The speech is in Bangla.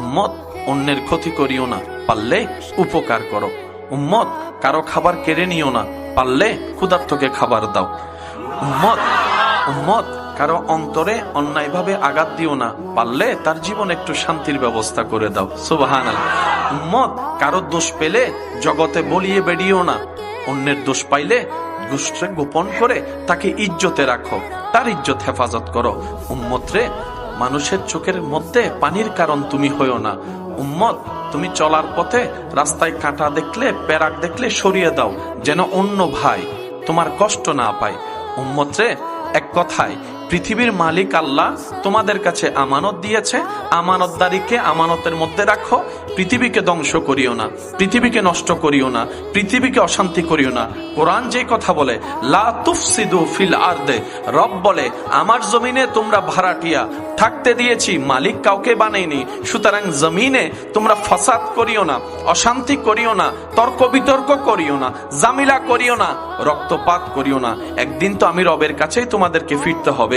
উম্মত অন্যের ক্ষতি করিও না, পারলে উপকার করো। উম্মত কারো খাবার কেড়ে নিও না, পারলে ক্ষুধার্তকে খাবার দাও। উম্মত কারো অন্তরে অন্যায়ভাবে আঘাত দিও না, পারলে তার জীবন একটু শান্তির ব্যবস্থা করে দাও। সুবহানাল্লাহ। উম্মত কারো দোষ পেলে জগতে বলিয়ে বেরিয়েও না, অন্যের দোষ পাইলে দোষকে গোপন করে তাকে ইজ্জতে রাখো, তার ইজ্জত হেফাজত করো। উম্মত রে, মানুষের চোখের মধ্যে পানির কারণ তুমি হইও না। উম্মত, তুমি চলার পথে রাস্তায় কাঁটা দেখলে, পেরাক দেখলে সরিয়ে দাও, যেন অন্য ভাই তোমার কষ্ট না পায়। উম্মত রে, এক কথায় পৃথিবীর মালিক আল্লাহ তোমাদের কাছে আমানত দিয়েছে, আমানতদারিকে আমানতের মধ্যে রাখো। পৃথিবীকে ধ্বংস করিও না, পৃথিবীকে নষ্ট করিও না, পৃথিবীকে অশান্তি করিও না। কোরআন যে কথা বলে, লা তুফসিদু ফিল আরদে, রব বলে আমার জমিনে তোমরা ভাড়াটিয়া থাকতে দিয়েছি, মালিক কাউকে বানাইনি। সুতরাং জমিনে তোমরা ফাসাদ করিও না, অশান্তি করিও না, তর্ক বিতর্ক করিও না, জামিলা করিও না, রক্তপাত করিও না। একদিন তো আমি রবের কাছেই তোমাদেরকে ফিরতে হবে।